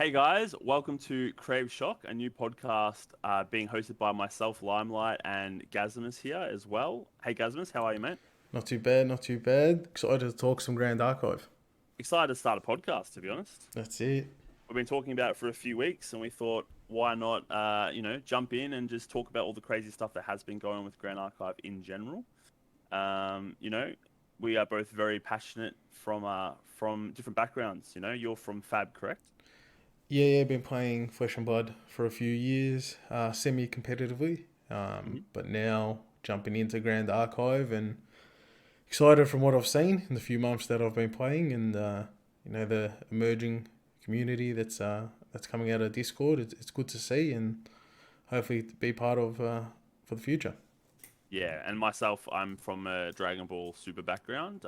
Hey guys, welcome to Crave Shock, a new podcast being hosted by myself, Limelight, and Gazimus here as well. Hey Gazimus, how are you, mate? Not too bad, not too bad. Excited to talk some Grand Archive. Excited to start a podcast, to be honest. That's it. We've been talking about it for a few weeks, and we thought, why not, jump in and just talk about all the crazy stuff that has been going on with Grand Archive in general. Um, you know, we are both very passionate from different backgrounds. You're from Fab, correct? Yeah, been playing Flesh and Blood for a few years, semi-competitively, Hmm. but now jumping into Grand Archive and excited from what I've seen in the few months that I've been playing and the emerging community that's coming out of Discord. It's good to see and hopefully to be part of for the future. Yeah, and myself, I'm from a Dragon Ball Super background.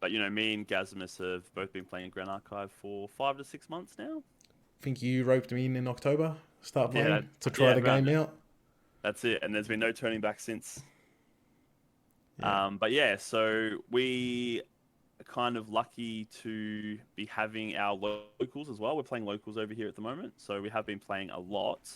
But me and Gazimus have both been playing Grand Archive for 5 to 6 months now. I think you roped me in October, start Yeah, playing to try yeah, the around game then. out. That's it, and there's been no turning back since. Yeah. But yeah, so we are kind of lucky to be having our locals as well. We're playing locals over here at the moment, so we have been playing a lot.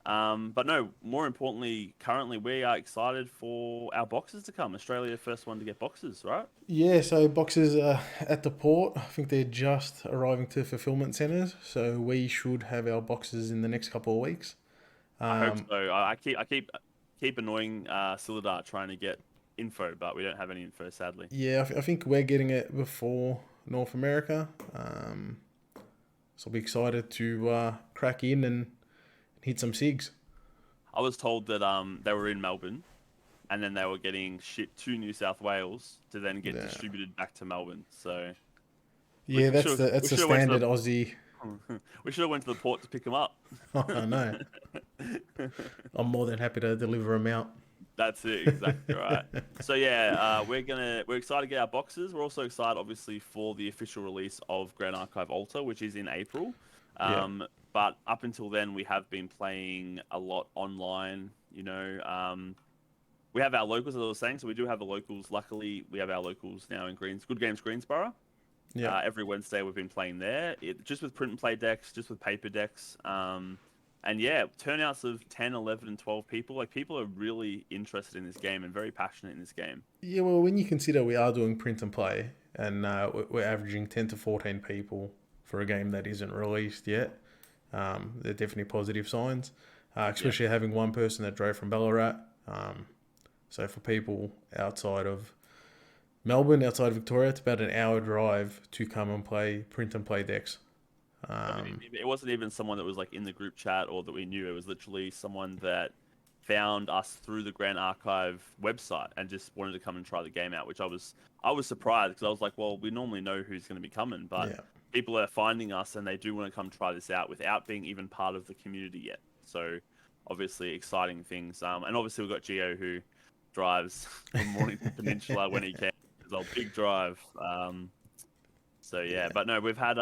But no, more importantly, currently we are excited for our boxes to come. Australia first one to get boxes, right? Yeah, so boxes are at the port. I think they're just arriving to fulfillment centres, so we should have our boxes in the next couple of weeks. I hope Um, so. I keep annoying Silidar trying to get info, but we don't have any info, sadly. yeah, I think we're getting it before North America, so I'll be excited to crack in and hit some SIGs. I was told that they were in Melbourne and then they were getting shipped to New South Wales to then get Yeah, distributed back to Melbourne. So we, yeah, we should have we that's the should have went to standard Aussie. the we should have went to the port to pick them up. I know. I'm more than happy to deliver them out. That's it, exactly right. So yeah, we're excited to get our boxes. We're also excited, obviously, for the official release of Grand Archive Alta, which is in April. Yeah, But up until then, we have been playing a lot online. We have our locals, as I was saying, so we do have the locals. Luckily, we have our locals now in Good Games Greensboro. yeah. Every Wednesday we've been playing there, just with print and play decks, just with paper decks. And yeah, turnouts of 10, 11, and 12 people. Like, people are really interested in this game and very passionate in this game. Yeah, well, when you consider we are doing print and play, and we're averaging 10 to 14 people for a game that isn't released yet, they're definitely positive signs, Yeah. especially having one person that drove from Ballarat. So for people outside of Melbourne, outside of Victoria, it's about an hour drive to come and play print and play decks. I mean, Um, it wasn't even someone that was like in the group chat or that we knew. It was literally someone that found us through the Grand Archive website and just wanted to come and try the game out, which I was surprised because I was like, well, we normally know who's going to be coming, but yeah, people are finding us and they do want to come try this out without being even part of the community yet. So obviously exciting things. And obviously we've got Geo who drives from Mornington Peninsula when he can. It's a big drive. So yeah, yeah, but no, we've had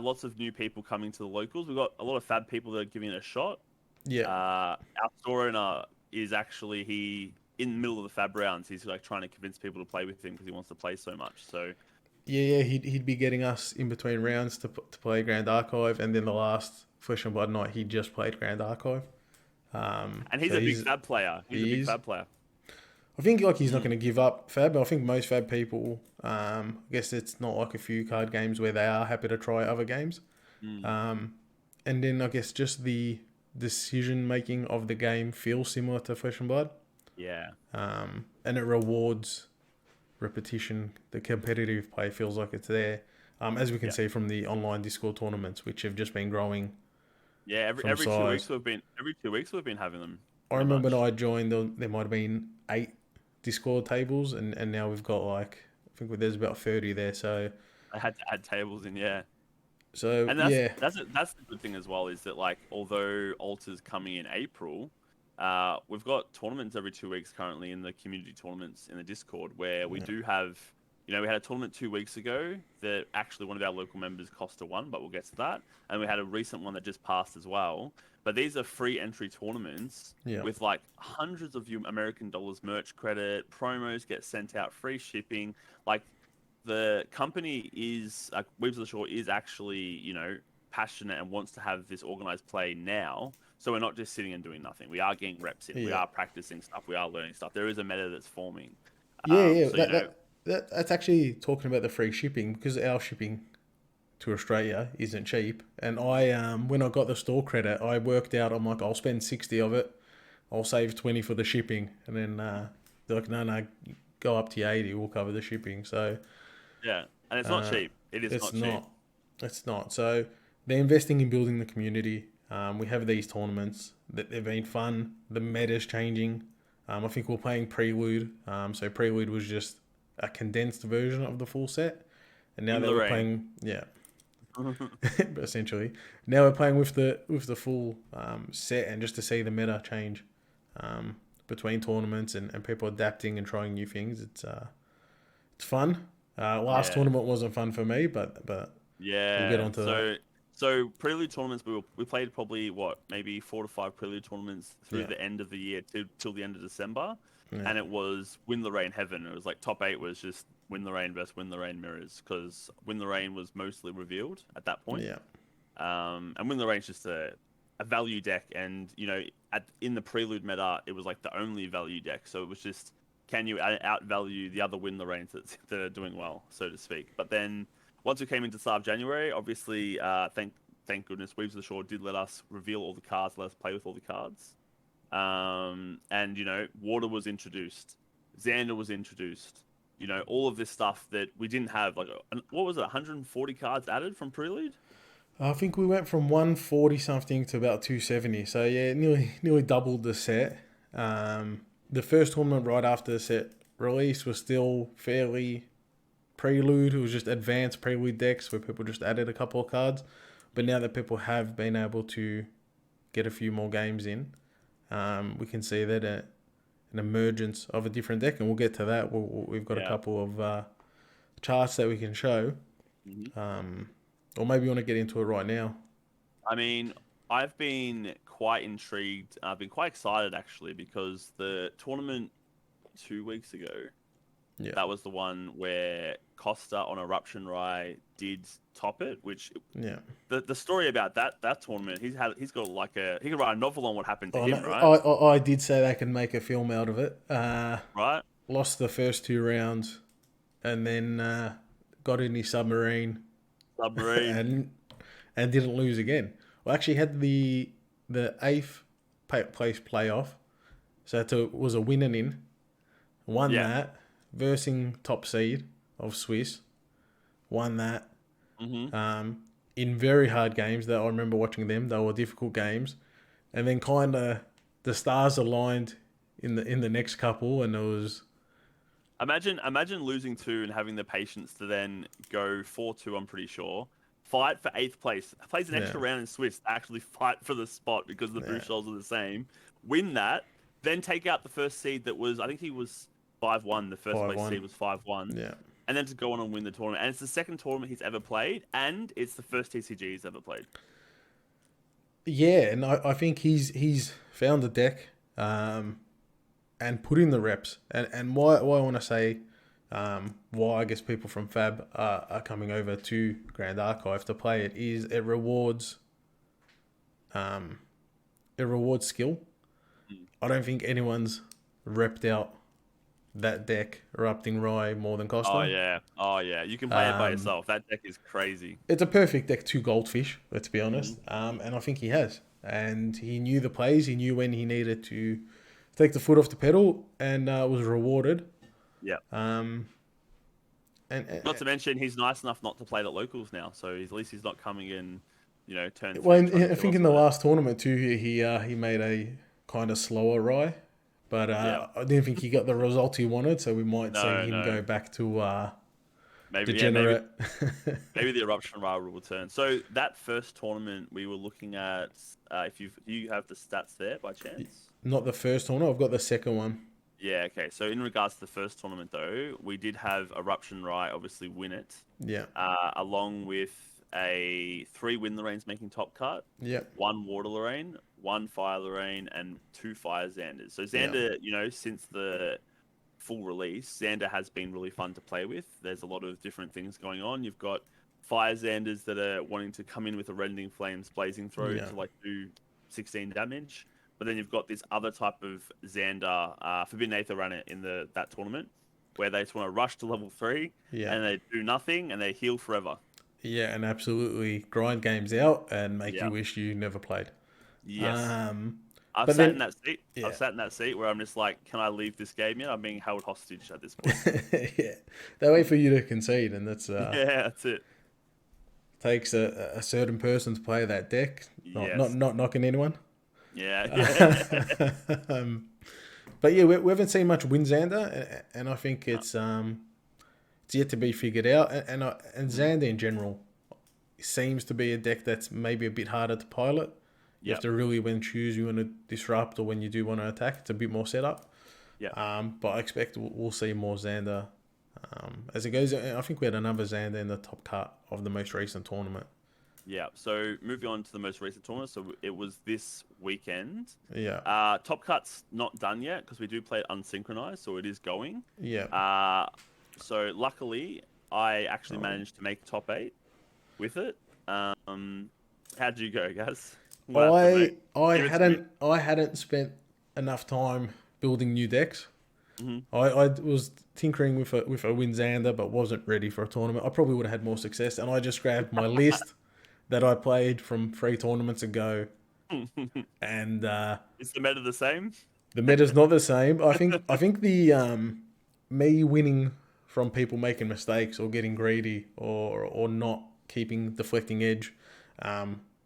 lots of new people coming to the locals. We've got a lot of fab people that are giving it a shot. yeah. Our store owner is actually he in the middle of the fab rounds. He's like trying to convince people to play with him because he wants to play so much. So Yeah, he'd be getting us in between rounds to play Grand Archive, and then the last Flesh and Blood night, he just played Grand Archive. and he's So a big fab player. He's a he big is. fab player. I think like he's not Mm, going to give up Fab. I think most Fab people, I guess it's not like a few card games where they are happy to try other games. mm, Um, and then I guess just the decision making of the game feels similar to Flesh and Blood, yeah, and it rewards repetition. The competitive play feels like it's there, as we can yeah, see from the online Discord tournaments, which have just been growing yeah. Every from every two size. weeks we've been every 2 weeks we've been having them I pretty remember when much. I joined, there might have been 8 Discord tables, and now we've got like I think there's about 30 there. I had to add tables in, yeah. So And that's yeah, that's the good thing as well is that like although Alta's coming in April, we've got tournaments every 2 weeks currently in the community tournaments in the Discord where we yeah, do have, we had a tournament 2 weeks ago that actually one of our local members cost a one, but we'll get to that. And we had a recent one that just passed as well. But these are free entry tournaments yeah, with like hundreds of American dollars merch credit, promos get sent out, free shipping. Like the company is Weaves of the Shore is actually passionate and wants to have this organized play now. So we're not just sitting and doing nothing. We are getting reps in. We Yeah. are practicing stuff. We are learning stuff. There is a meta that's forming. Yeah, yeah. So you know, That's actually talking about the free shipping, because our shipping to Australia isn't cheap. And I when I got the store credit, I worked out, I'm like, I'll spend 60 of it, I'll save 20 for the shipping, and then they're like, no, go up to 80, we'll cover the shipping. So yeah, and it's not uh, cheap. It is it's not cheap. not, it's not. So they're investing in building the community. We have these tournaments that they've been fun. The meta's changing. I think we're playing Prelude. So Prelude was just a condensed version of the full set, and now Win that the we're rain. playing, yeah, essentially. Now we're playing with the full set, and just to see the meta change between tournaments, and people adapting and trying new things, it's fun. Last Yeah. tournament wasn't fun for me, but we'll get Yeah. onto that. So prelude tournaments we played probably what, maybe 4 to 5 prelude tournaments through Yeah, the end of the year till the end of December, yeah, and it was Win the Rain heaven. It was like top 8 was just Win the Rain versus Win the Rain mirrors, because Win the Rain was mostly revealed at that point. yeah, And Win the Rain's just a value deck, and you know, in the prelude meta, it was like the only value deck. So it was just, can you outvalue the other Win the Rains that are doing well, so to speak. But then once we came into start of January, obviously, thank goodness, Weaves of the Shore did let us reveal all the cards, let us play with all the cards. And you know, Water was introduced, Xander was introduced. You know, all of this stuff that we didn't have. Like, what was it? 140 cards added from Prelude. I think we went from 140 something to about 270. So yeah, nearly doubled the set. The first tournament right after the set release was still fairly Prelude. It was just advanced Prelude decks where people just added a couple of cards. But now that people have been able to get a few more games in, we can see that an emergence of a different deck, and we'll get to that. We've got a Yeah. couple of charts that we can show. Hmm. Or maybe you want to get into it right now. I mean, I've been quite intrigued. I've been quite excited actually, because the tournament 2 weeks ago, Yeah, that was the one where Costa on Eruption Rye did top it. Which yeah. the story about that tournament, he's got like he could write a novel on what happened to Oh, him, no, right? I did say they could make a film out of it. Right? Lost the first 2 rounds, and then got in his submarine Submarine. and didn't lose again. Well, actually had the eighth place playoff, so it was a win and in. Won Yeah. that, versing top seed of Swiss. Won that. Hmm. In very hard games that I remember watching them. They were difficult games, and then kind of the stars aligned in the next couple, and it was Imagine losing two and having the patience to then go 4-2. I'm pretty sure. Fight for eighth place. Plays an yeah, extra round in Swiss to actually fight for the spot because the yeah, Bruchels are the same. Win that, then take out the first seed that was, I think he was 5-1. The first place 5-1. seed was 5-1, Yeah. and then to go on and win the tournament. And it's the second tournament he's ever played, and it's the first TCG he's ever played. Yeah, and I think he's found a deck, and put in the reps. And why I want to say why I guess people from Fab are coming over to Grand Archive to play it is um, it rewards skill. Mm. I don't think anyone's repped out that deck Erupting Rye more than Oh Costa. yeah, oh yeah. You can play it by Um, yourself. That deck is crazy. it's a perfect deck to Goldfish, let's be honest. Hmm. And I think he has. And he knew the plays. He knew when he needed to take the foot off the pedal, and was rewarded. Yeah. Um, Not to mention, he's nice enough not to play the locals now, so at least he's not coming in, you know, turn well, three trying to I kill think us in with the it. last tournament too, he made a kind of slower Rye, but Yeah. I didn't think he got the results he wanted. So we might see No, him no. go back to Maybe, yeah, maybe, degenerate. maybe the eruption rival will return. So that first tournament, we were looking at. If you have the stats there by chance. Not the first tournament. I've got the second one. Yeah. Okay. So in regards to the first tournament, though, we did have Eruption Rye obviously win it, Yeah, along with a 3 Win Lorraines making top cut, yeah, 1 Water Lorraine, 1 Fire Lorraine, and 2 Fire Xanders. So yeah, Xander, you know, since the full release, Xander has been really fun to play with. There's a lot of different things going on. You've got fire Xanders that are wanting to come in with a Rending Flames Blazing Throw Yeah. to like do 16 damage. But then you've got this other type of Xander, Forbidden Aether Runner in that tournament, where they just want to rush to level 3 Yeah. and they do nothing and they heal forever. Yeah, and absolutely grind games out and make Yeah. you wish you never played. Yes. Um, I've but sat in then, that seat. I've yeah, sat in that seat where I'm just like, can I leave this game yet? I'm being held hostage at this point. yeah, they wait for you to concede, and that's Yeah, that's it. takes a certain person to play that deck. Yes. Not knocking anyone. Yeah. Yeah. um, but yeah, we haven't seen much Winxander, and I think it's yet to be figured out. And Xander in general seems to be a deck that's maybe a bit harder to pilot. You have Yep. to really when choose you want to disrupt or when you do want to attack. It's a bit more setup. Yep. But I expect we'll see more Xander as it goes. I think we had another Xander in the top cut of the most recent tournament. Yeah. So moving on to the most recent tournament. So it was this weekend. Yeah. Top Cut's not done yet because we do play it unsynchronized, so it is going. Yeah. So luckily, I actually managed to make top 8 with it. How'd you go, guys? I hadn't spent enough time building new decks. Mm-hmm. I was tinkering with a Winxander, but wasn't ready for a tournament. I probably would have had more success, and I just grabbed my list that I played from 3 tournaments ago, and Is the meta the same? the meta's not the same. I think the me winning from people making mistakes or getting greedy or not keeping deflecting edge,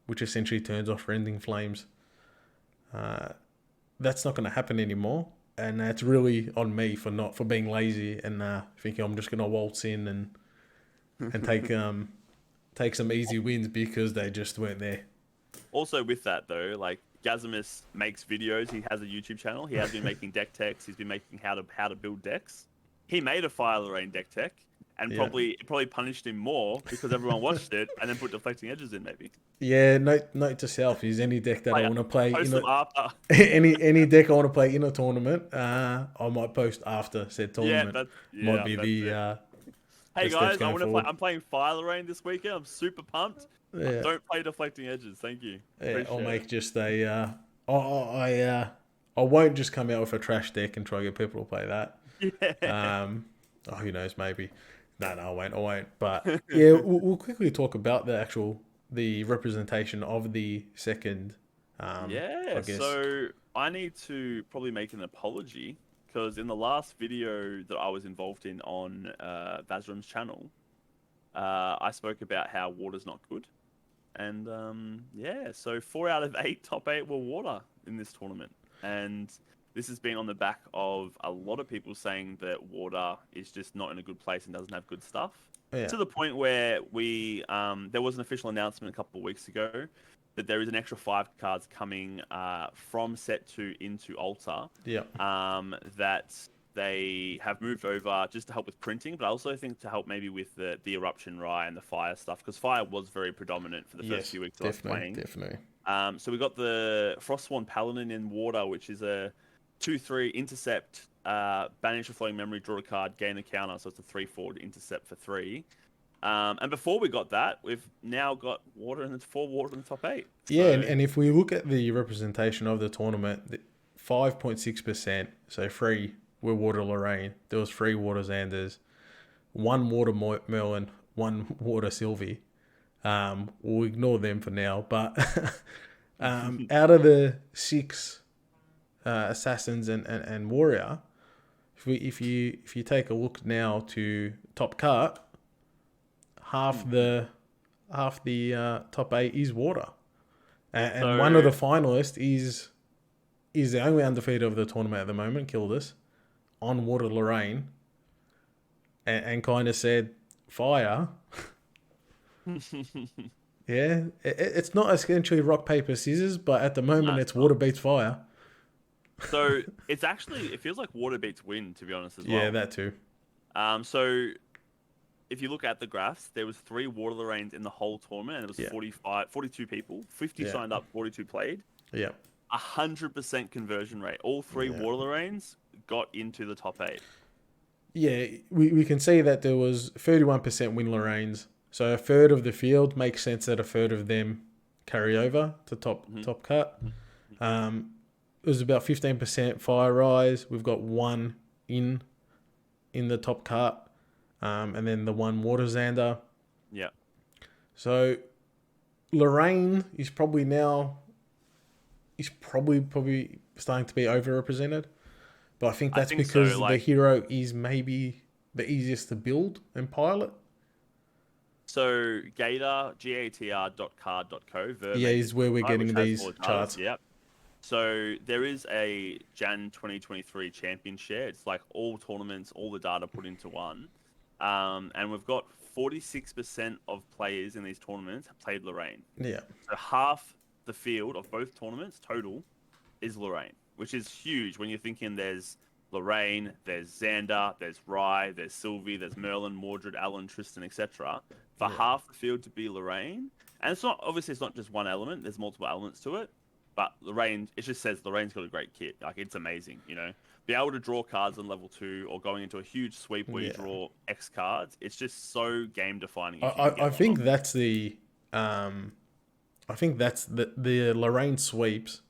which essentially turns off Rending Flames. That's not going to happen anymore, and that's really on me for being lazy and thinking I'm just going to waltz in and take some easy wins because they just weren't there. Also, with that though, like Gazimus makes videos. He has a YouTube channel. He has been making deck techs. He's been making how to build decks. He made a Fire Lorraine deck tech, and Yeah. it probably punished him more because everyone watched it and then put deflecting edges in maybe. Yeah, note to self is any deck that I want to play Post them after. any deck I want to play in a tournament, I might post after said tournament. Might be that's the it. Hey the steps guys, I going want to play. forward. I'm playing Fire Lorraine this weekend. I'm super pumped. Yeah. Don't play deflecting edges. Thank you. Yeah, I'll make it. just a I won't just come out with a trash deck and try to get people to play that. Yeah. Who knows? Maybe. No, I won't. But yeah, we'll quickly talk about the representation of the second. Yeah. I guess. So I need to probably make an apology because in the last video that I was involved in on Vazram's channel, I spoke about how water's not good, and so 4 out of 8 top 8 were water in this tournament, and this has been on the back of a lot of people saying that water is just not in a good place and doesn't have good stuff. Yeah. To the point where we there was an official announcement a couple of weeks ago that there is an extra 5 cards coming from set 2 into Altar. Yeah. That they have moved over just to help with printing, but I also think to help maybe with the Eruption Rye and the fire stuff, because fire was very predominant for the first few weeks I was playing. Definitely. So we got the Frostsworn Paladin in water, which is a 2/3 intercept, banish a flowing memory, draw a card, gain a counter, so it's a 3/4 intercept for 3. And before we got that, we've now got water in the 4 water in the top 8. So... Yeah, and if we look at the representation of the tournament, 5.6%, so 3 were water Lorraine. There was 3 water Xanders, 1 water Merlin, 1 water Sylvie. We'll ignore them for now, but out of the 6 assassins and warrior, if you take a look now to top cut, half the top 8 is water, and one of the finalists is the only undefeated of the tournament at the moment, killed us on water Lorraine, and kind of said fire. Yeah, it's not essentially rock paper scissors, but at the moment it's water beats fire. So it's actually, it feels like water beats wind, to be honest, as well. Yeah, that too. So if you look at the graphs, there was 3 water Lorraines in the whole tournament, and it was 42 people, 50 signed up, 42 played. Yeah. 100% conversion rate. All 3 water Lorraines got into the top 8. Yeah, we can see that there was 31% win Lorraines So a third of the field makes sense that a third of them carry over to Mhm. top cut. Yeah. It was about 15% fire rise. We've got one in the top cut, and then the one water Xander. Yeah. So Lorraine is probably probably starting to be overrepresented. But I think I that's think so. because the Like, hero is maybe the easiest to build and pilot. so Gator, gatr.card.co, their Yeah, major is where we're website, which getting has all these the data. charts. Yep. So there is a Jan 2023 champion share. It's like all tournaments, all the data put into one. And we've got 46% of players in these tournaments have played Lorraine. Yeah, So half the field of both tournaments total is Lorraine, which is huge when you're thinking there's Lorraine, there's Xander, there's Rye, there's Sylvie, there's Merlin, Mordred, Alan, Tristan, etc. For yeah. half the field to be Lorraine, and it's not obviously it's not just one element. There's multiple elements to it, but Lorraine, it just says Lorraine's got a great kit. Like it's amazing, you know. Be able to draw cards on level 2 or going into a huge sweep where you Yeah. draw X cards. It's just so game defining I, if you can I, get I one off. think that's the I think that's the Lorraine sweeps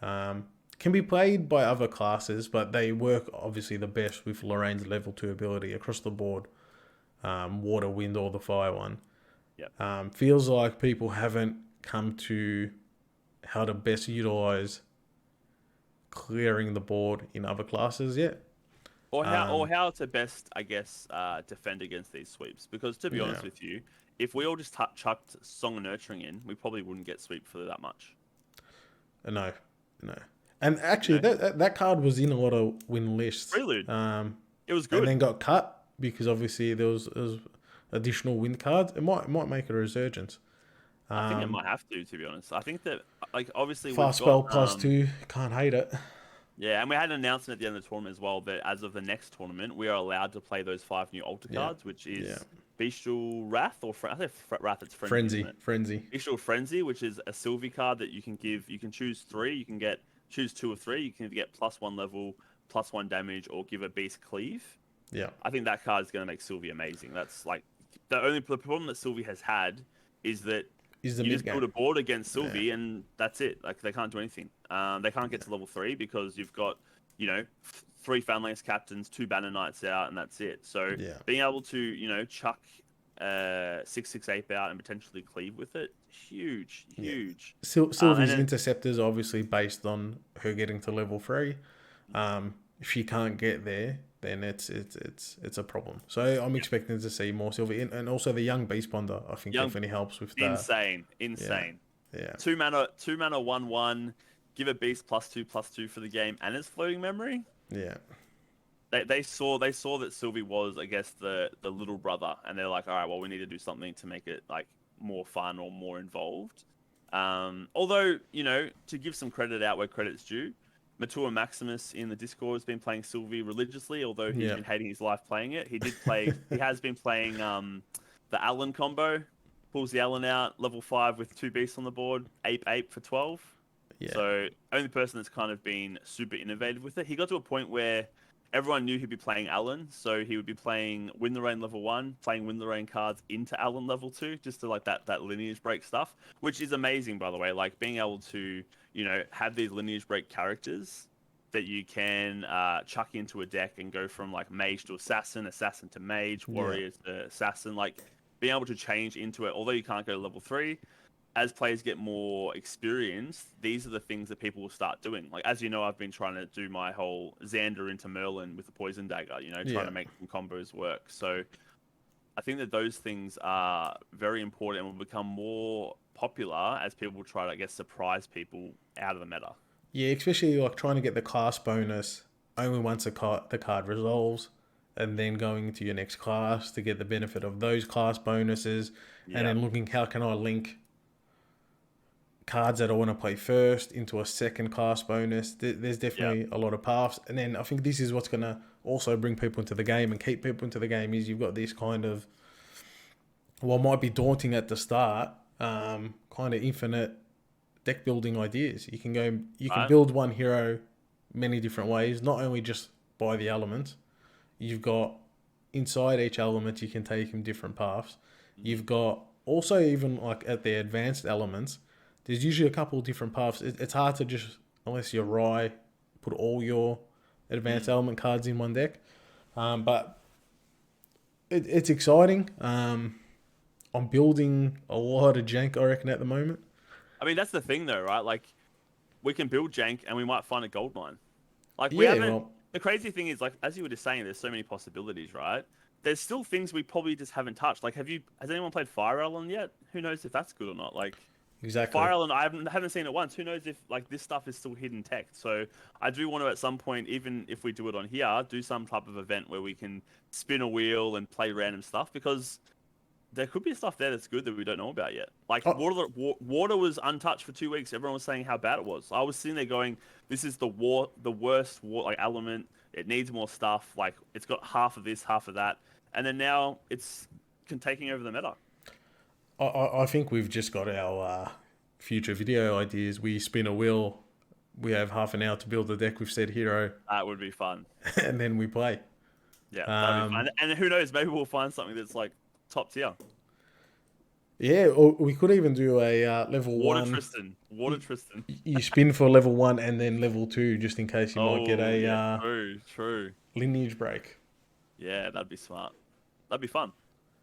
can be played by other classes, but they work obviously the best with Lorraine's level 2 ability across the board. Water, wind, or the fire one. Yep. Feels like people haven't come to how to best utilize clearing the board in other classes yet. Or Um, how to best, I guess, defend against these sweeps. Because to be yeah, honest with you, if we all just chucked Song of Nurturing in, we probably wouldn't get sweep for that much. no, no. And You actually, know, that card was in a lot of win lists, Prelude, it was and good. then got cut because obviously there was additional win cards. It might make a resurgence. I think it Um, might have to be honest. I think that, like, obviously we've Fast got, spell +2, can't hate it. yeah, and we had an announcement at the end of the tournament as well that as of the next tournament, we are allowed to play those 5 new altar Yeah, cards, which yeah. is Bestial Wrath or I think Wrath. It's Frenzy, isn't it? Frenzy. Bestial Frenzy, which is a Sylvie card that you can give. You can choose 3. You can choose 2 or 3. You can either get +1 level, +1 damage, or give a Beast Cleave. Yeah, I think that card is going to make Sylvie amazing. That's like the problem that Sylvie has had is that is the you mid just build game. a board against Yeah, Sylvie and that's it. Like they can't do anything. They can't get to level 3 because you've got, you know, 3 Phalanx captains, 2 Banner Knights out, and that's it. So yeah, being able to, you know, chuck 6/6 out and potentially cleave with it, huge, yeah. huge. And Sylvie's then interceptors are obviously based on her getting to level 3. If she can't get there, then it's a problem. So I'm yeah, expecting to see more Sylvie, and also the young Beast Bonder. I think young, definitely helps with that. insane, Yeah, insane. yeah, 2 mana 1/1. Give a beast +2/+2 for the game and its floating memory. yeah, They saw that Sylvie was, I guess, the little brother, and they're like, all right, well, we need to do something to make it like more fun or more involved. Although, you know, to give some credit out where credit's due, Matua Maximus in the Discord has been playing Sylvie religiously, although he's yeah, been hating his life playing it. He has been playing the Allen combo, pulls the Allen out, level 5 with 2 beasts on the board, ape for 12. yeah, So only person that's kind of been super innovative with it. He got to a point where everyone knew he'd be playing Alan, so he would be playing Win the Rain level 1, playing Win the Rain cards into Alan level 2, just to like that lineage break stuff, which is amazing, by the way. Like being able to, you know, have these lineage break characters that you can chuck into a deck and go from like mage to assassin, assassin to mage, yeah, warrior to assassin, like being able to change into it, although you can't go to level 3, as players get more experience, these are the things that people will start doing. Like, as you know, I've been trying to do my whole Xander into Merlin with the Poison Dagger, you know, trying yeah. to make some combos work. So I think that those things are very important and will become more popular as people try to, I guess, surprise people out of the meta. Yeah, especially like trying to get the class bonus only once the card resolves, and then going to your next class to get the benefit of those class bonuses, and Yeah, then looking how can I link cards that I want to play first into a second class bonus. There's yeah, definitely a lot of paths, and then I think this is what's gonna also bring people into the game and keep people into the game is you've got this kind of what might be daunting at the start, kind of infinite deck building ideas. You can right. build one hero many different ways, not only just by the elements. You've got inside each element, you can take them different paths, You've got also even like at the advanced elements, there's usually a couple of different paths. It's hard to just unless you're Rye, put all your advanced Mm. element cards in one deck. But it's exciting. I'm building a lot of jank, I reckon, at the moment. I mean, that's the thing though, right? Like, we can build jank and we might find a gold mine. Like, we Yeah, haven't. well, The crazy thing is, like, as you were just saying, there's so many possibilities, right? There's still things we probably just haven't touched. Like, has anyone played Fire Island yet? Who knows if that's good or not? Like, exactly. Fire Island, I haven't seen it once. Who knows if like this stuff is still hidden tech? So I do want to at some point, even if we do it on here, do some type of event where we can spin a wheel and play random stuff because there could be stuff there that's good that we don't know about yet. Like Oh, water was untouched for 2 weeks. Everyone was saying how bad it was. I was sitting there going, "This is the worst like element. It needs more stuff. Like it's got half of this, half of that." And then now it's taking over the meta. I think we've just got our future video ideas. We spin a wheel. We have half an hour to build a deck with said hero, That would be fun. and then we play. Yeah, that'd be Um, fun. And who knows? Maybe we'll find something that's like top tier. yeah, or we could even do a level Water one. Tristan. Water Tristan. You spin for level one and then level two, just in case you might get Oh a yeah, true, true. lineage break. Yeah, that'd be smart. That'd be fun.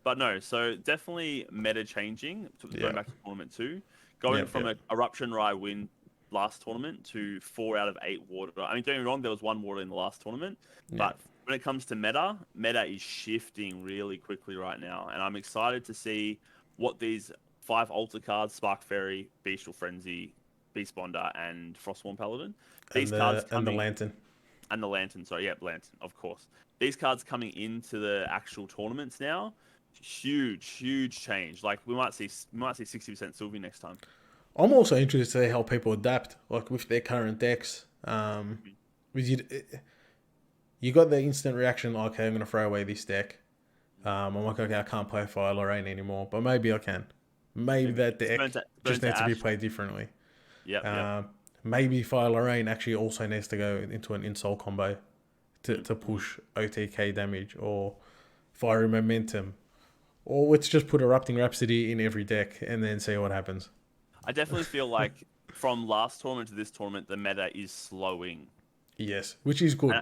But no, so definitely meta changing. Yeah. Going back to tournament two, going Yep. from Yep. a eruption Rye win last tournament to 4 out of 8 water. I mean, don't get me wrong, there was one water in the last tournament, Yeah. but when it comes to meta is shifting really quickly right now, and I'm excited to see what these 5 altar cards: Spark Fairy, Bestial Frenzy, Beast Bonder, and Frostborn Paladin. These cards And the coming lantern. and the Lantern. Sorry, yeah, Lantern, of course. These cards coming into the actual tournaments now, huge change. Like we might see 60% Sylvie next time. I'm also interested to see how people adapt, like with their current decks. With you got the instant reaction, okay, I'm gonna throw away this deck. I'm like, okay, I can't play Fire Lorraine anymore, but maybe I can. Maybe Maybe that it's deck burnt just to needs to be ash. played differently. Yep. Um, Maybe Fire Lorraine actually also needs to go into an insult combo to Mm-hmm. push OTK damage or Fiery Momentum. Or let's just put Erupting Rhapsody in every deck and then see what happens. I definitely feel like from last tournament to this tournament, the meta is slowing. Yes, which is good.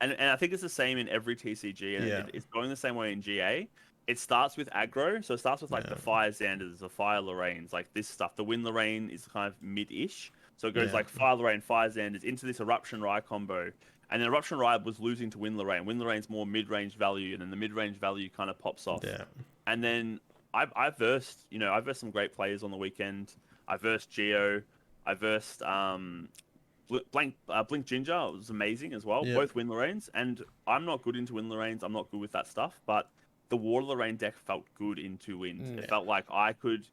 And I think it's the same in every TCG, and Yeah, it's going the same way in GA. It starts with aggro, so it starts with like yeah, the Fire Xanders, the Fire Lorraines, like this stuff. The Wind Lorraine is kind of mid-ish, so it goes yeah, like Fire Lorraine, Fire Xanders into this Eruption Rye combo, and then Eruption Rye was losing to Wind Lorraine. Wind Lorraine's more mid-range value, and then the mid-range value kind of pops off. yeah, And then I versed some great players on the weekend. I versed Geo, I versed Blink Ginger was amazing as well. yeah, Both Wind Lorraines, and I'm not good into Wind Lorraines. I'm not good with that stuff, but the Water Lorraine deck felt good into Wind. It yeah, felt like I could,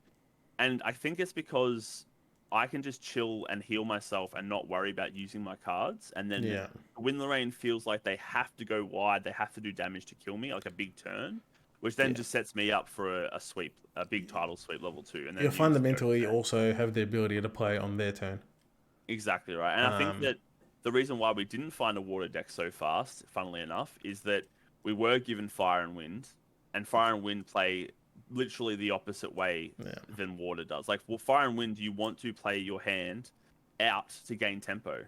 and I think it's because I can just chill and heal myself and not worry about using my cards. And then yeah. Wind Lorraine feels like they have to go wide. They have to do damage to kill me, like a big turn, which then Yeah. just sets me up for a sweep, a big title sweep level 2, and You then you go from fundamentally there. also have the ability to play on their turn. Exactly right. And I think Um, that the reason why we didn't find a water deck so fast, funnily enough, is that we were given fire and fire and wind play literally the opposite way yeah, than water does. Like, well, fire and wind, you want to play your hand out to gain tempo.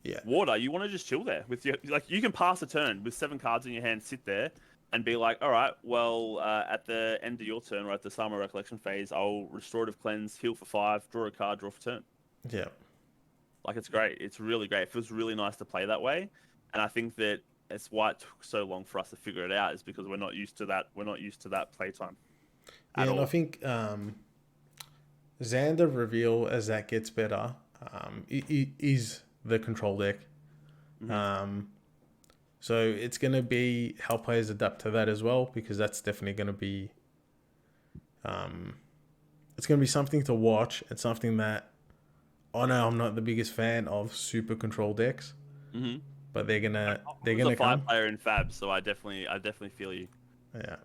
yeah, Water, you want to just chill there with your like. You can pass a turn with 7 cards in your hand, sit there, and be like, all right, well, at the end of your turn or at the summer recollection phase, I'll restorative cleanse, heal for 5, draw a card, draw for turn. yeah. Like it's great. It's really great. It feels really nice to play that way. And I think that it's why it took so long for us to figure it out is because we're not used to that. We're not used to that playtime Yeah, at and I all. think Xander reveal as that gets better is the control deck. Hmm. Um, so it's going to be how players adapt to that as well because that's definitely going to be um, it's going to be something to watch and something that I know I'm not the biggest fan of super control decks, Hmm. but I they're was a gonna five come. player in Fab, so I definitely feel you. Yeah,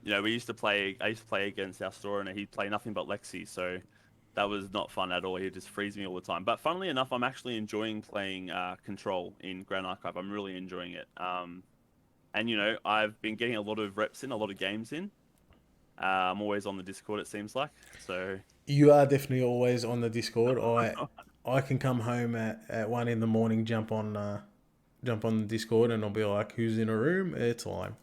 You know, we used to play. I used to play against our store, and he'd play nothing but Lexi, so that was not fun at all. He'd just freeze me all the time. But funnily enough, I'm actually enjoying playing Control in Grand Archive. I'm really enjoying it. And I've been getting a lot of reps in, a lot of games in. I'm always on the Discord, it seems like. So You are definitely always on the Discord. I can come home at 1 in the morning, jump on the Discord, and I'll be like, "Who's in a room?" It's Lime.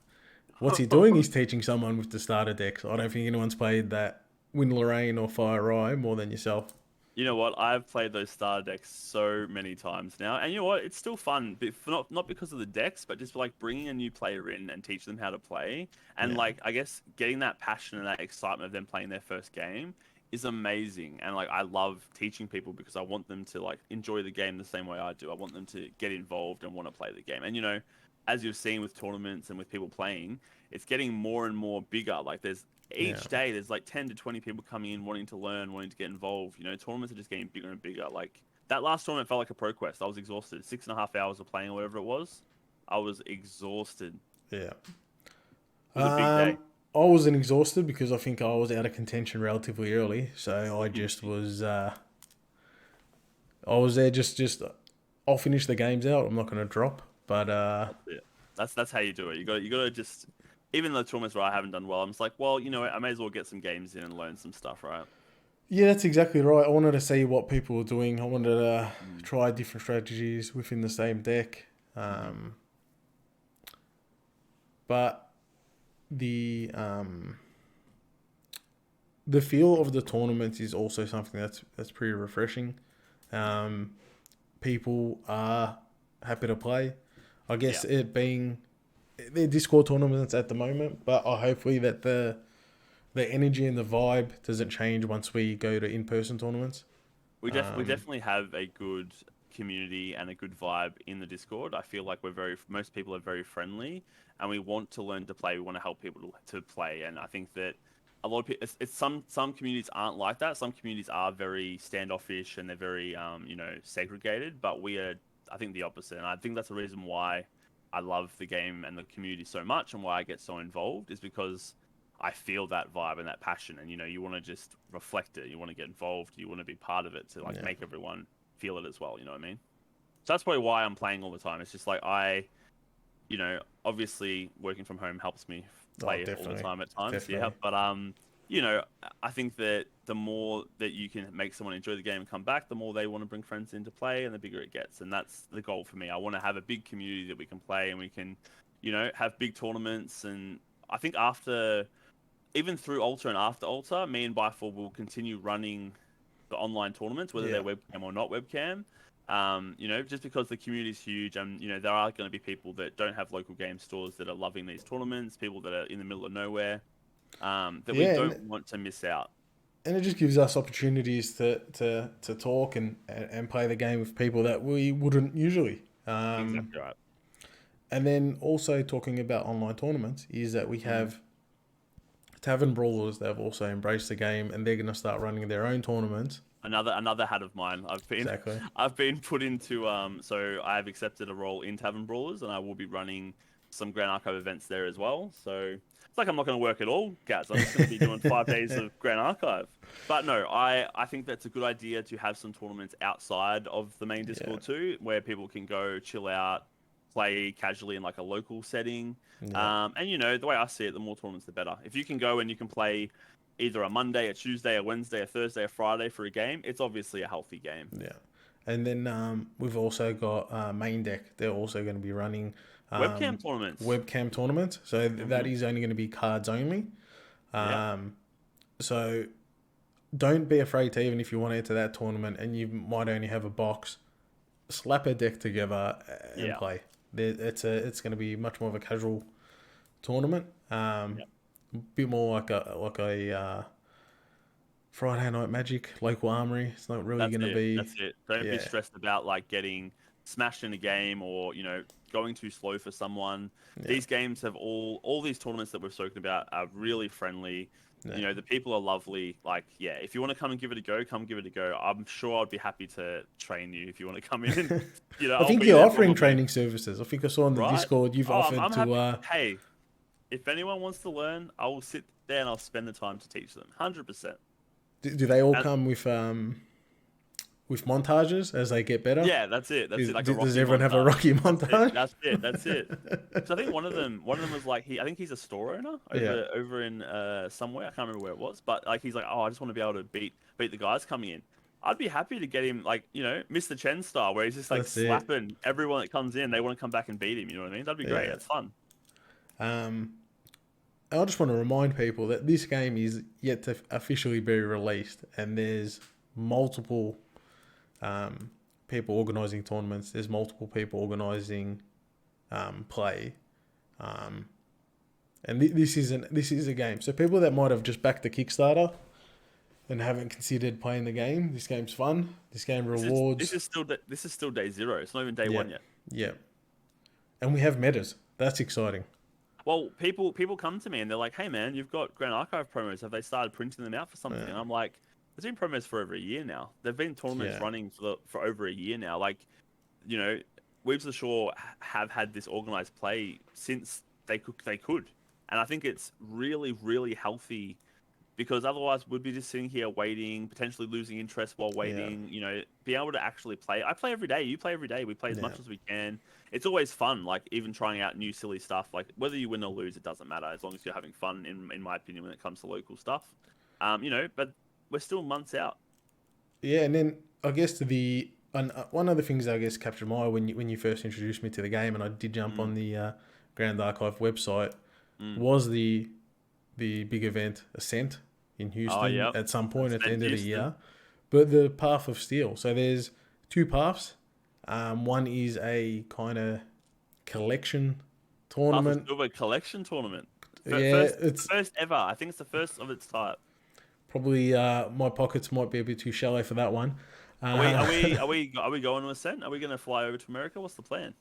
What's he doing? He's teaching someone with the starter decks. I don't think anyone's played that Win Lorraine or Fire Rye more than yourself. you know what? I've played those starter decks so many times now, and you know what? It's still fun, but not because of the decks, but just like bringing a new player in and teach them how to play, and Yeah, like I guess getting that passion and that excitement of them playing their first game is amazing. And like I love teaching people because I want them to like enjoy the game the same way I do. I want them to get involved and want to play the game. And you know, as you've seen with tournaments and with people playing, it's getting more and more bigger. Like there's yeah, each day there's like 10 to 20 people coming in wanting to learn, wanting to get involved. You know, tournaments are just getting bigger and bigger. Like that last tournament felt like a pro quest. I was exhausted. 6.5 hours of playing or whatever it was. I was exhausted. yeah. It was a big day. I wasn't exhausted because I think I was out of contention relatively early, so I just was. I was there just. I'll finish the games out. I'm not going to drop, but That's it. That's how you do it. You got to just even the tournaments where I haven't done well, I'm just like, well, you know what, I may as well get some games in and learn some stuff, right? yeah, that's exactly right. I wanted to see what people were doing. I wanted to Mm. try different strategies within the same deck. Mm-hmm. But the the feel of the tournament is also something that's pretty refreshing. Um, People are happy to play. I Yeah. guess it being they're Discord tournaments at the moment, but I hopefully that the energy and the vibe doesn't change once we go to in person tournaments. We Um, definitely have a good community and a good vibe in the Discord. I feel like most people are very friendly, and we want to learn to play. We want to help people to play, and I think that a lot of people, it's some communities aren't like that. Some communities are very standoffish and they're very segregated. But we are, I think, the opposite, and I think that's the reason why I love the game and the community so much, and why I get so involved is because I feel that vibe and that passion, and you want to just reflect it. You want to get involved. You want to be part of it to like yeah. make everyone feel it as well. You know what I mean? So that's probably why I'm playing all the time. It's just like obviously working from home helps me Oh, play all the definitely, time at times. Yeah, definitely. but you know, I think that the more that you can make someone enjoy the game and come back, the more they want to bring friends in to play, and the bigger it gets. And that's the goal for me. I want to have a big community that we can play, and we can, have big tournaments. And I think after even through Ultra and after Ultra, me and Byfall will continue running the online tournaments, whether they're Yeah, webcam or not webcam. Just because the community is huge, and there are going to be people that don't have local game stores that are loving these tournaments, people that are in the middle of nowhere, that we yeah, don't want to miss out. and it just gives us opportunities to talk and play the game with people that we wouldn't usually. Exactly right. And then also talking about online tournaments is that we have Tavern Brawlers that have also embraced the game and they're going to start running their own tournaments. Another hat of mine. Exactly. I've been put into so I've accepted a role in Tavern Brawlers, and I will be running some Grand Archive events there as well. So it's like I'm not going to work at all, Gaz. I'm just going to be doing 5 days of Grand Archive. But no, I think that's a good idea to have some tournaments outside of the main Yeah, Discord too, where people can go chill out, play casually in like a local setting. yeah, And the way I see it, the more tournaments, the better. If you can go and you can play either a Monday, a Tuesday, a Wednesday, a Thursday, a Friday for a game, it's obviously a healthy game. yeah. And then we've also got Main Deck. They're also going to be running Webcam um, tournaments. webcam tournaments. So that Hmm. is only going to be cards only. Yeah, Um, so don't be afraid to, even if you want to enter that tournament and you might only have a box, slap a deck together and yeah, play. It's going to be much more of a casual tournament. yeah. Bit more like a Friday Night Magic local armory. It's not really That's going to it. be, That's it. Don't be yeah, stressed about like getting smashed in a game or going too slow for someone. yeah, These games have all these tournaments that we've spoken about are really friendly. yeah. The people are lovely. Like, yeah, if you want to come and give it a go, come give it a go. I'm sure I'd be happy to train you if you want to come in. I I'll think be you're there offering probably. training services. I think I saw on the Right? Discord you've Oh, I'm, offered I'm to. happy. Hey, if anyone wants to learn, I will sit there and I'll spend the time to teach them. 100%. Do they all And come with montages as they get better. Yeah, that's it. That's it. Like a Does Rocky everyone have a montage. Rocky That's it. montage? That's it. That's it. So I think one of them was like I think he's a store owner Yeah, over in somewhere. I can't remember where it was, but like he's like, oh, I just want to be able to beat the guys coming in. I'd be happy to get him like Mr. Chen style, where he's just like that's it. slapping everyone that comes in. They want to come back and beat him. You know what I mean? That'd be great. Yeah. That's fun. Um, I just want to remind people that this game is yet to officially be released, and there's multiple people organising tournaments. There's multiple people organising play, and this is a game. So people that might have just backed the Kickstarter and haven't considered playing the game, this game's fun. This game rewards. This is still day zero. It's not even day Yeah, one yet. yeah, and we have metas. That's exciting. Well, people come to me and they're like, "Hey, man, you've got Grand Archive promos. Have they started printing them out for something?" Yeah. And I'm like, "There's been promos for over a year now. There've been tournaments Yeah. running for over a year now. Like, Weaves of the Shore have had this organized play since they could, and I think it's really, really healthy." Because otherwise, we'd be just sitting here waiting, potentially losing interest while waiting. Be able to actually play. I play every day. You play every day. We play as much as we can. It's always fun. Like even trying out new silly stuff. Like whether you win or lose, it doesn't matter as long as you're having fun. In my opinion, when it comes to local stuff, But we're still months out. Yeah, and then I guess one of the things I guess captured my eye when you first introduced me to the game, and I did jump on the Grand Archive website, was the big event Ascent in Houston Yep. at some point at the end of the Houston. year. But the Path of Steel. So there's two paths. One is a kind of collection tournament. Silver collection tournament. It's first ever. I think it's the first of its type. probably my pockets might be a bit too shallow for that one. Are we going to Ascent? Are we going to fly over to America? What's the plan?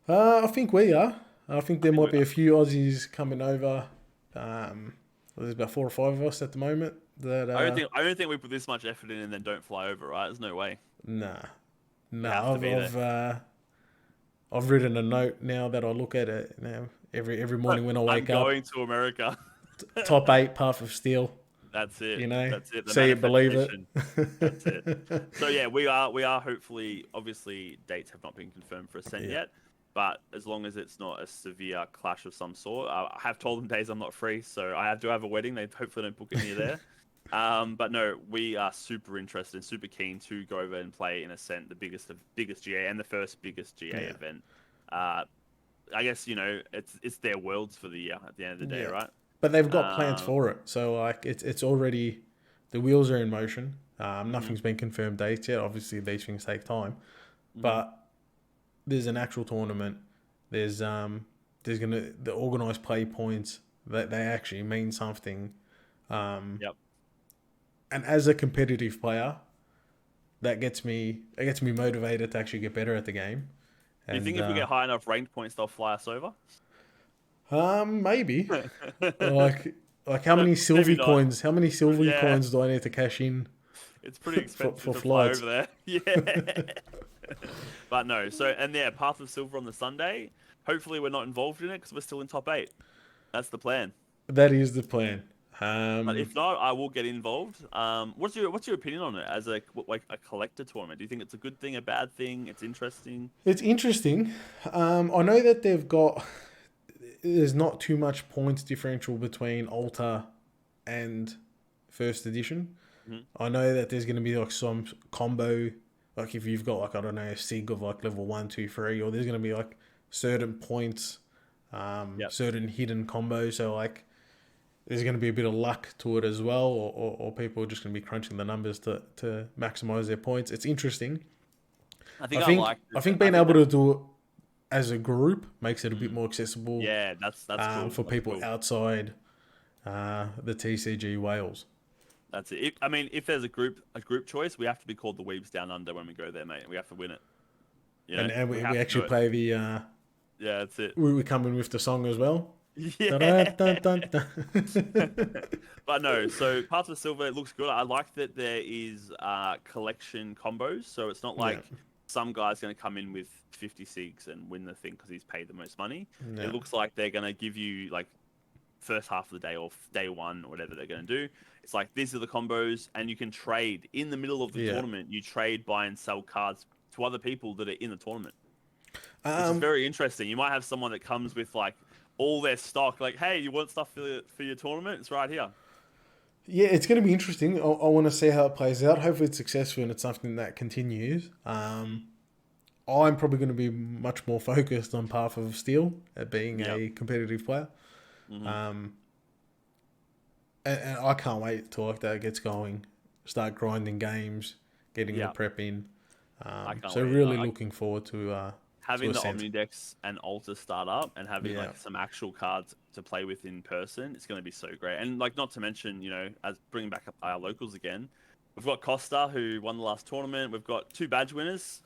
I think we are. I think there might be a few Aussies coming over. There's about 4 or 5 of us at the moment. That I don't think we put this much effort in and then don't fly over, right? There's no way. Nah. I've written a note now that I look at it now every morning when I wake I'm up. going to America. Top 8 Path of Steel. That's it. That's it. See it, believe it. That's it. So yeah, we are hopefully. Obviously, dates have not been confirmed for Ascent yet, but as long as it's not a severe clash of some sort, I have told them days I'm not free, so I do have a wedding. They hopefully don't book it near there. But no, we are super interested and super keen to go over and play in Ascent, the biggest GA and the first biggest GA event. I guess it's their worlds for the year at the end of the day, right? But they've got plans for it, so like it's already the wheels are in motion. Nothing's been confirmed dates yet. Obviously, these things take time, but there's an actual tournament. There's the organised play points that they actually mean something. Yep. And as a competitive player, it gets me motivated to actually get better at the game. Do you think if we get high enough ranked points, they'll fly us over? Maybe. like how many Sylvie coins? How many Sylvie coins do I need to cash in? It's pretty expensive for to flights. fly over there. Yeah. But no. So Path of Silver on the Sunday. Hopefully, we're not involved in it because we're still in top 8. That's the plan. That is the plan. But if not, I will get involved. What's your opinion on it as a collector tournament? Do you think it's a good thing, a bad thing? It's interesting. It's interesting. I know that there's not too much points differential between Alta and First Edition. I know that there's going to be like some combo, like if you've got like, I don't know, a SIG of like level 1, 2, 3, or there's going to be like certain points, certain hidden combos. So like there's going to be a bit of luck to it as well, or people are just going to be crunching the numbers to maximize their points. It's interesting. I think being able to do it as a group makes it a bit more accessible. Yeah, that's cool. For people outside the TCG Wales. That's it. I mean, if there's a group choice, we have to be called the Weebs Down Under when we go there, mate. We have to win it. And we actually play the. Yeah, that's it. We come in with the song as well. Yeah. But no, so Path of Silver, it looks good. I like that there is collection combos, so it's not like some guy's going to come in with 50 SIGs and win the thing because he's paid the most money. It looks like they're going to give you like first half of the day or day one, or whatever they're going to do. It's like, these are the combos, and you can trade in the middle of the tournament. You trade, buy and sell cards to other people that are in the tournament, which is very interesting. You might have someone that comes with like all their stock, like, hey, you want stuff for your tournament? It's right here. Yeah, it's going to be interesting. I want to see how it plays out. Hopefully it's successful and it's something that continues. I'm probably going to be much more focused on Path of Steel at being a competitive player. And I can't wait till like that gets going. Start grinding games, getting the prep in. So really looking forward to having the Omnidex and Altar start up and having like some actual cards to play with in person. It's going to be so great. And like, not to mention, as bringing back up our locals again, we've got Costa, who won the last tournament. We've got 2 badge winners.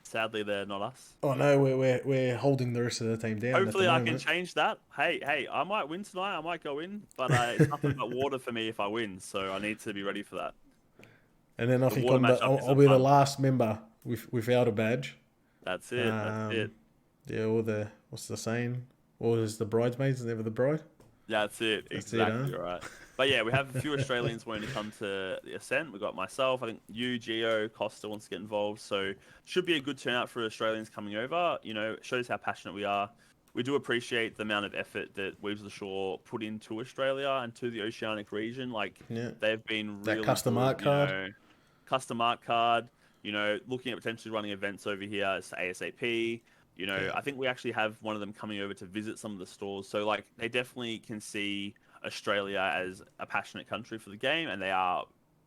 Sadly, they're not us. Oh no, we're holding the rest of the team down. Hopefully, I can change that. Hey, I might win tonight. I might go in, but it's nothing but water for me if I win. So I need to be ready for that. And then I think I'll be the last member without a badge. That's it. That's it. Yeah, what's the saying? Or is the bridesmaids never the bride? That's it. Exactly right. But yeah, we have a few Australians wanting to come to the Ascent. We've got myself, I think you, Gio, Costa wants to get involved. So should be a good turnout for Australians coming over. It shows how passionate we are. We do appreciate the amount of effort that Waves of the Shore put into Australia and to the Oceanic region. Like, they've been really that custom art card. Custom art card. Looking at potentially running events over here ASAP. I think we actually have one of them coming over to visit some of the stores. So, like, they definitely can see Australia as a passionate country for the game, and they are,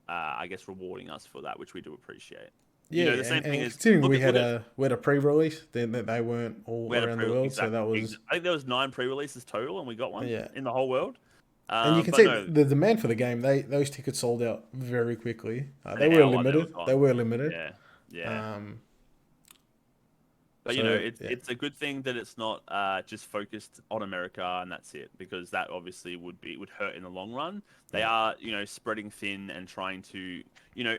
I guess, rewarding us for that, which we do appreciate. Yeah, the same thing is, considering we had a pre-release, then they weren't all around the world, so that was. I think there was 9 pre-releases total, and we got one in the whole world. And you can see the demand for the game. Those tickets sold out very quickly. They were limited. Yeah. But it's a good thing that it's not just focused on America and that's it, because that obviously would hurt in the long run. They are spreading thin and trying to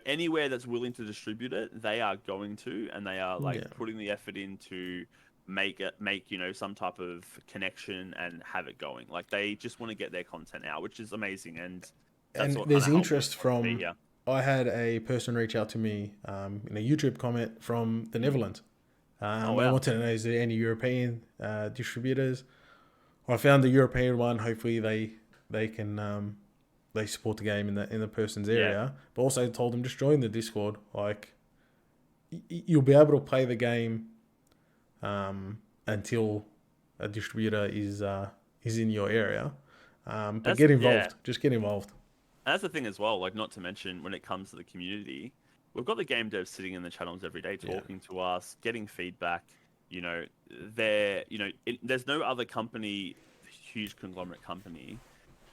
anywhere that's willing to distribute it, they are going to, and they are putting the effort in to make some type of connection and have it going. Like, they just want to get their content out, which is amazing. And there's interest from. I had a person reach out to me in a YouTube comment from the Netherlands. I wanted to know, is there any European distributors? I found the European one. Hopefully they can they support the game in the person's area. But also told them, just join the Discord. Like, you'll be able to play the game until a distributor is in your area. But get involved. Just get involved. And that's the thing as well. Like, not to mention, when it comes to the community, we've got the game devs sitting in the channels every day talking to us, getting feedback. There's no other company, huge conglomerate company,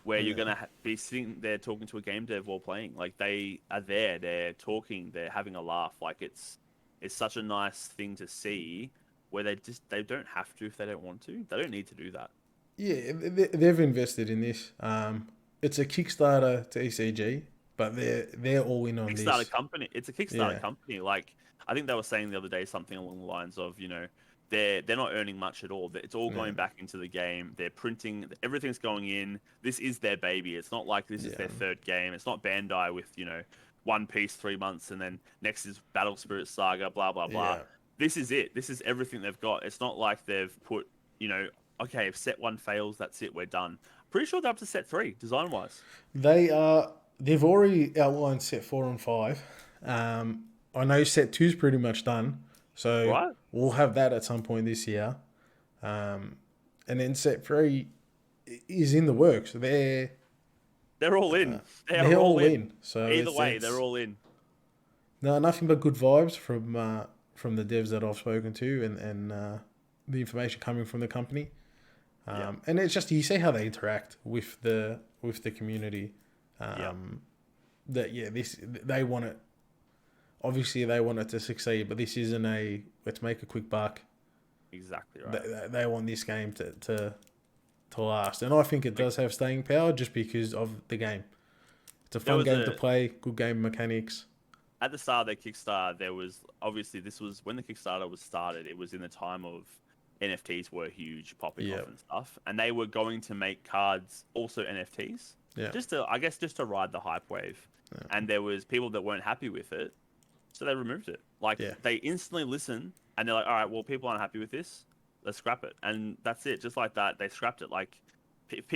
where you're going to be sitting there talking to a game dev while playing. Like, they are there, they're talking, they're having a laugh. Like, it's such a nice thing to see, where they don't have to if they don't want to. They don't need to do that. Yeah, they've invested in this. It's a Kickstarter to TCG. But they're all in on Kickstarter this. company. It's a Kickstarter company. Like, I think they were saying the other day something along the lines of, they're not earning much at all. It's all going back into the game. They're printing. Everything's going in. This is their baby. It's not like this is their third game. It's not Bandai with One Piece 3 months and then next is Battle Spirit Saga. Blah blah blah. This is it. This is everything they've got. It's not like they've put okay, if set 1 fails, that's it. We're done. Pretty sure they're up to set 3 design wise. They've already outlined set 4 and 5. I know set 2 is pretty much done, so we'll have that at some point this year. And then set 3 is in the works. They're all in. They're all in. So either way, they're all in. No, nothing but good vibes from the devs that I've spoken to, and the information coming from the company. And it's just, you see how they interact with the community. They want it. Obviously, they want it to succeed, but this isn't a let's make a quick buck. Exactly right. They want this game to last, and I think it does have staying power just because of the game. It's a fun game to play, good game mechanics. At the start of their Kickstarter, there was obviously, this was when the Kickstarter was started. It was in the time of NFTs were huge, popping Yeah. off and stuff, and they were going to make cards also NFTs, Yeah. just to ride the hype wave. Yeah. And there was people that weren't happy with it, so they removed it. Like Yeah. they instantly listen, and they're like, all right, well, people aren't happy with this, let's scrap it, and that's it. Just like that, they scrapped it. Like if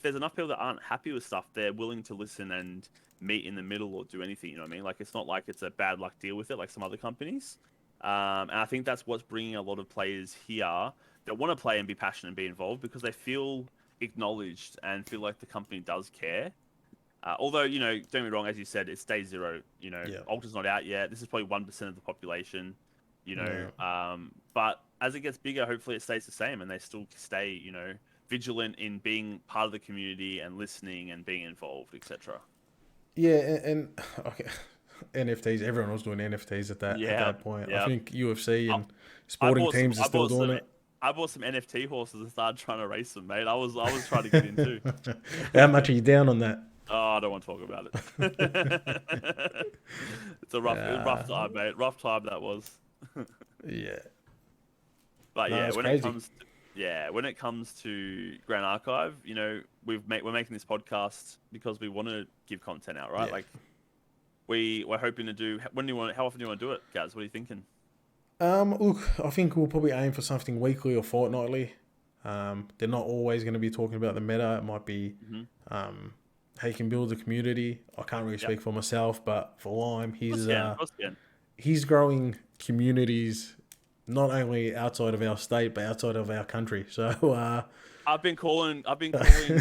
there's enough people that aren't happy with stuff, they're willing to listen and meet in the middle or do anything. You know what I mean? Like it's not like it's a bad luck deal with it, like some other companies. And I think that's what's bringing a lot of players here that want to play and be passionate and be involved because they feel acknowledged and feel like the company does care. Although, you know, don't get me wrong, as you said, it's day zero. You know, Yeah. Ultra's not out yet. This is probably 1% of the population, you know. Yeah. But as it gets bigger, hopefully it stays the same and they still stay, you know, vigilant in being part of the community and listening and being involved, etc. Yeah, and okay, NFTs. Everyone was doing NFTs at Yeah, that point. I yeah. think UFC I, and sporting teams are still doing it. I bought some NFT horses and started trying to race them, mate. I was trying to get in too. How much are you down on that? Oh, I don't want to talk about it. It's a rough time, mate. Rough time that was. Yeah. But No, yeah, it's when crazy. when it comes to Grand Archive, you know, we're making this podcast because we want to give content out, right? Yeah. Like we're hoping to do. How often do you want to do it, Gaz? What are you thinking? Look, I think we'll probably aim for something weekly or fortnightly. They're not always going to be talking about the meta. It might be how you can build a community. I can't really speak for myself, but for Lime, he's growing communities not only outside of our state but outside of our country. So I've been calling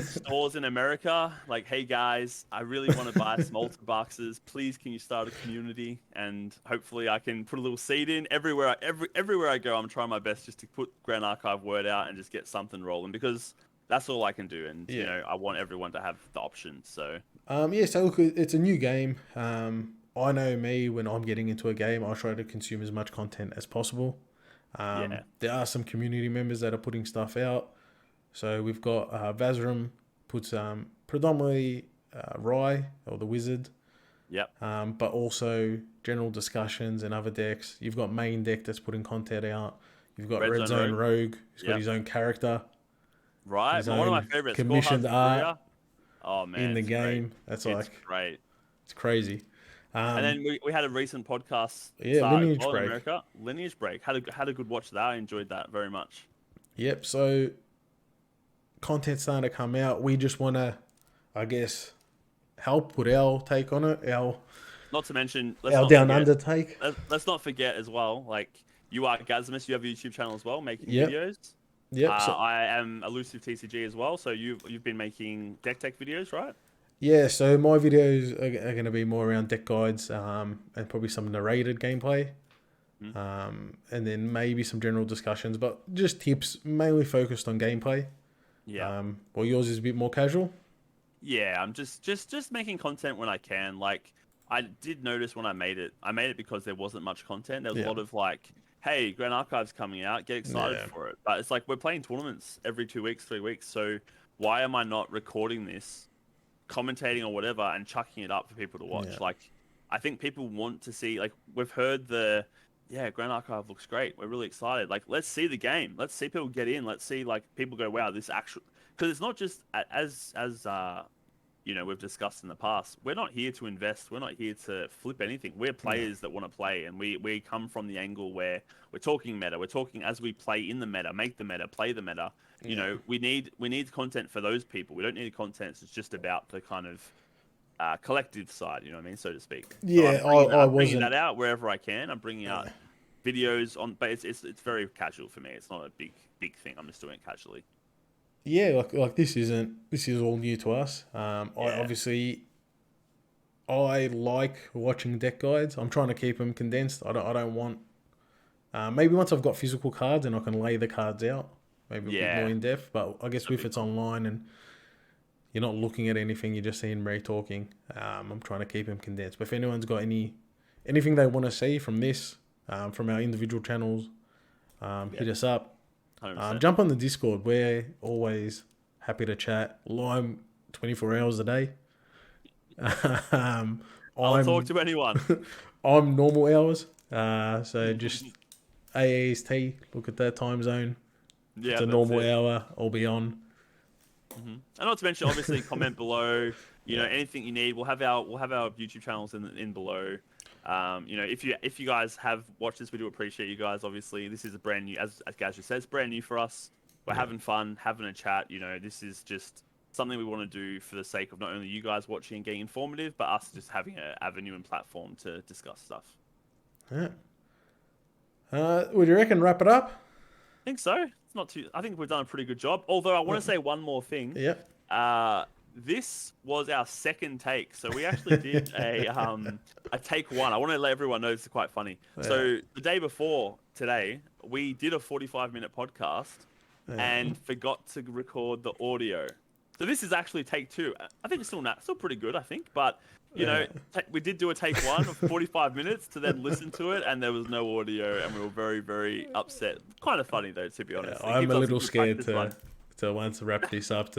stores in America like, hey guys, I really want to buy some Ultra boxes. Please, can you start a community? And hopefully, I can put a little seed in everywhere. Everywhere I go, I'm trying my best just to put Grand Archive word out and just get something rolling because that's all I can do. And you know, I want everyone to have the option. So so look, it's a new game. I know me when I'm getting into a game, I try to consume as much content as possible. There are some community members that are putting stuff out. So we've got Vazram puts predominantly Rye or the Wizard. Yep. But also general discussions and other decks. You've got Main Deck that's putting content out. You've got Red Zone Rogue. He's got his own character. Right. One of my favorites. Commissioned art. Oh man, in the game. Great. That's it's great. It's crazy. And then we had a recent podcast. Lineage Break. In America. Lineage Break. Had a good watch there. I enjoyed that very much. Yep. So content's starting to come out. We just want to, I guess, help put our take on it. Not to mention our down under take. Let's not forget as well. Like you are Gazimus. You have a YouTube channel as well, making videos. Yep. I am Elusive TCG as well. So you've been making deck tech videos, right? Yeah, so my videos are going to be more around deck guides and probably some narrated gameplay. And then maybe some general discussions, but just tips, mainly focused on gameplay. Yeah. Well, yours is a bit more casual. Yeah, I'm just making content when I can. Like, I did notice when I made it because there wasn't much content. There was a lot of like, hey, Grand Archive's coming out, get excited for it. But it's like we're playing tournaments every 2 weeks, 3 weeks. So why am I not recording this, commentating or whatever, and chucking it up for people to watch? Yeah. Like, I think people want to see. Like, we've heard Grand Archive looks great. We're really excited. Like, let's see the game. Let's see people get in. Let's see like people go, wow, this actual. Because it's not just as you know, we've discussed in the past. We're not here to invest. We're not here to flip anything. We're players that want to play, and we come from the angle where we're talking meta. We're talking as we play in the meta, make the meta, play the meta. You know, we need content for those people. We don't need content that's just about the kind of collective side. You know what I mean, so to speak. Yeah, so I'm bringing that out wherever I can. I'm bringing out videos on, but it's very casual for me. It's not a big thing. I'm just doing it casually. Yeah, like this is all new to us. I like watching deck guides. I'm trying to keep them condensed. I don't want. Maybe once I've got physical cards and I can lay the cards out, maybe a bit more in depth. But I guess if it's online and you're not looking at anything, you're just seeing Ray talking. I'm trying to keep them condensed. But if anyone's got anything they want to see from this, from our individual channels, hit us up. Jump on the Discord. We're always happy to chat. Lime 24 hours a day. I'll talk to anyone. I'm normal hours. So just AAST, look at that time zone. If it's Yeah, a that's normal it. hour, I'll be on. And not to mention, obviously, comment below. You know, Yeah. anything you need. We'll have our YouTube channels in below. You know, if you guys have watched this, we do appreciate you guys. Obviously, this is a brand new, as Gaz just says, brand new for us. We're Yeah. having fun, having a chat. You know, this is just something we want to do for the sake of not only you guys watching and getting informative, but us just having an avenue and platform to discuss stuff. Yeah. Would you reckon wrap it up? I think so. It's not too. I think we've done a pretty good job. Although I want to say one more thing. Yeah. Uh, this was our second take, so we actually did a take one. I want to let everyone know this is quite funny. Yeah. So the day before today, we did a 45-minute podcast Yeah. and forgot to record the audio. So this is actually take two. I think it's still pretty good, I think. But you know, Yeah. we did do a take one of 45 minutes to then listen to it, and there was no audio, and we were very, very upset. Kind of funny though, to be Yeah, honest. It I'm gives a us a little good scared practice run. to once wrap this up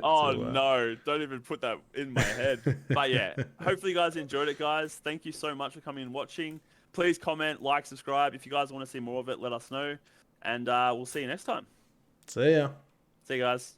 Oh no, don't even put that in my head. But yeah, hopefully you guys enjoyed it, guys. Thank you so much for coming and watching. Please comment, like, subscribe. If you guys want to see more of it, let us know. And we'll see you next time. see ya. See you guys.